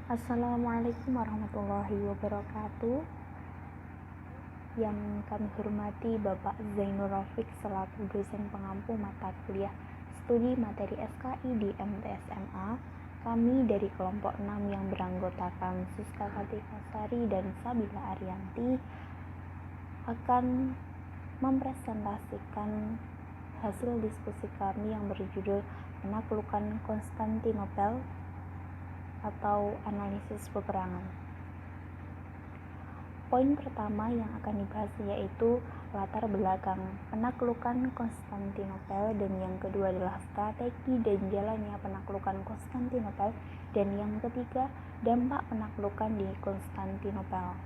Assalamualaikum warahmatullahi wabarakatuh. Yang kami hormati Bapak Zainur Rafiq selaku dosen pengampu mata kuliah studi materi SKI di MTSMA. Kami dari kelompok 6 yang beranggotakan Siska Kartika Sari dan Sabila Arianti akan mempresentasikan hasil diskusi kami yang berjudul Penaklukan Konstantinopel atau analisis peperangan. Poin pertama yang akan dibahas yaitu latar belakang penaklukan Konstantinopel, dan yang kedua adalah strategi dan jalannya penaklukan Konstantinopel, dan yang ketiga dampak penaklukan di Konstantinopel.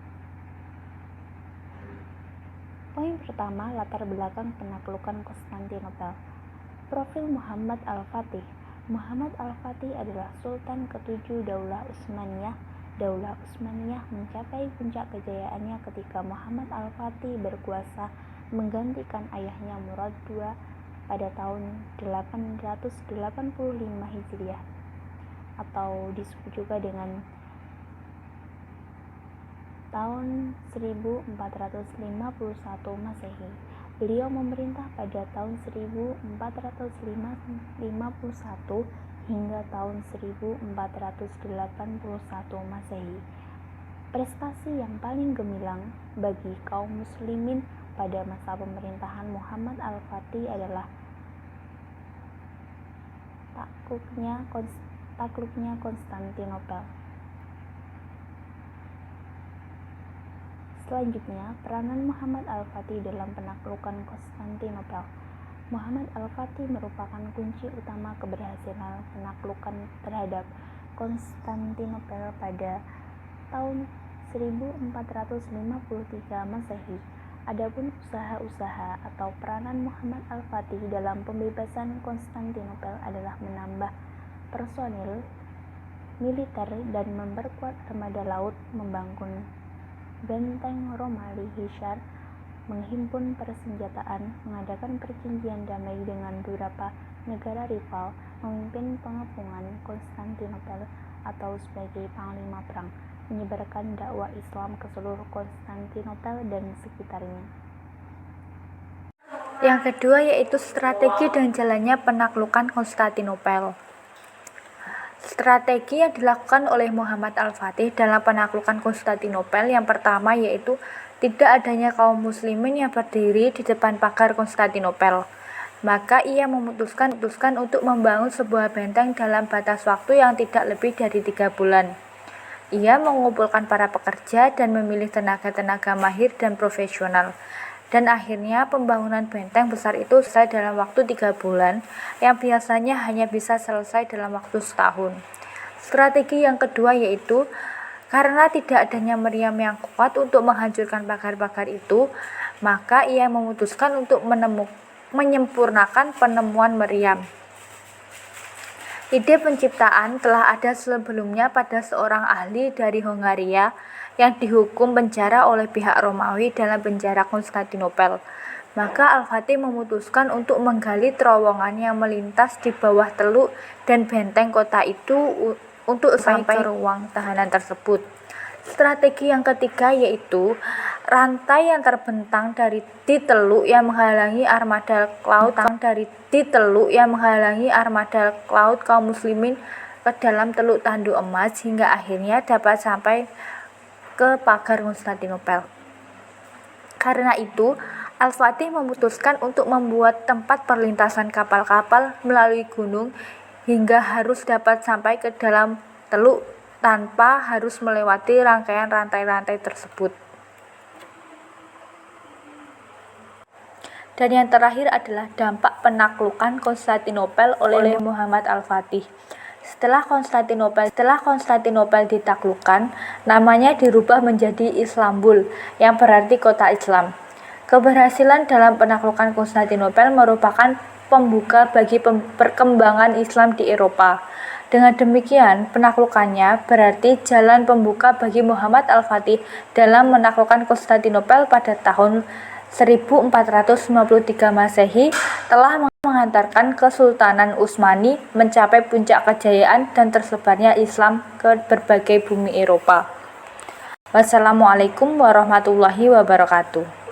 Poin pertama, latar belakang penaklukan Konstantinopel. Profil Muhammad Al-Fatih. Muhammad Al-Fatih adalah Sultan ke-7 Daulah Utsmaniyah. Daulah Utsmaniyah mencapai puncak kejayaannya ketika Muhammad Al-Fatih berkuasa menggantikan ayahnya Murad II pada tahun 885 Hijriah atau disebut juga dengan tahun 1451 Masehi. Beliau memerintah pada tahun 1451 hingga tahun 1481 Masehi. Prestasi yang paling gemilang bagi kaum muslimin pada masa pemerintahan Muhammad Al-Fatih adalah takluknya Konstantinopel. Selanjutnya, peranan Muhammad Al-Fatih dalam penaklukan Konstantinopel. Muhammad Al-Fatih merupakan kunci utama keberhasilan penaklukan terhadap Konstantinopel pada tahun 1453 Masehi. Adapun usaha-usaha atau peranan Muhammad Al-Fatih dalam pembebasan Konstantinopel adalah menambah personil militer dan memperkuat armada laut, membangun benteng Romali Hishar, menghimpun persenjataan, mengadakan perjanjian damai dengan beberapa negara rival, memimpin pengepungan Konstantinopel atau sebagai panglima perang, menyebarkan dakwah Islam ke seluruh Konstantinopel dan sekitarnya. Yang kedua yaitu strategi dan jalannya penaklukan Konstantinopel. Strategi yang dilakukan oleh Muhammad Al-Fatih dalam penaklukan Konstantinopel yang pertama yaitu tidak adanya kaum muslimin yang berdiri di depan pagar Konstantinopel. Maka ia memutuskan untuk membangun sebuah benteng dalam batas waktu yang tidak lebih dari 3 bulan. Ia mengumpulkan para pekerja dan memilih tenaga-tenaga mahir dan profesional. Dan akhirnya pembangunan benteng besar itu selesai dalam waktu 3 bulan, yang biasanya hanya bisa selesai dalam waktu setahun. Strategi yang kedua yaitu karena tidak adanya meriam yang kuat untuk menghancurkan pagar-pagar itu, maka ia memutuskan untuk menyempurnakan penemuan meriam. Ide penciptaan telah ada sebelumnya pada seorang ahli dari Hongaria yang dihukum penjara oleh pihak Romawi dalam penjara Konstantinopel. Maka Al-Fatih memutuskan untuk menggali terowongan yang melintas di bawah teluk dan benteng kota itu untuk sampai ke ruang tahanan tersebut. Strategi yang ketiga yaitu rantai yang terbentang dari teluk yang menghalangi armada laut kaum muslimin ke dalam teluk Tanduk Emas hingga akhirnya dapat sampai ke pagar Konstantinopel. Karena itu, Al-Fatih memutuskan untuk membuat tempat perlintasan kapal-kapal melalui gunung hingga harus dapat sampai ke dalam teluk tanpa harus melewati rangkaian rantai-rantai tersebut. Dan yang terakhir adalah dampak penaklukan Konstantinopel oleh Muhammad Al-Fatih. Setelah Konstantinopel ditaklukkan, namanya dirubah menjadi Istanbul, yang berarti kota Islam. Keberhasilan dalam penaklukan Konstantinopel merupakan pembuka bagi perkembangan Islam di Eropa. Dengan demikian, penaklukannya berarti jalan pembuka bagi Muhammad Al-Fatih dalam menaklukkan Konstantinopel pada tahun 1453 Masehi telah menghantarkan Kesultanan Utsmani mencapai puncak kejayaan dan tersebarnya Islam ke berbagai bumi Eropa. Wassalamualaikum warahmatullahi wabarakatuh.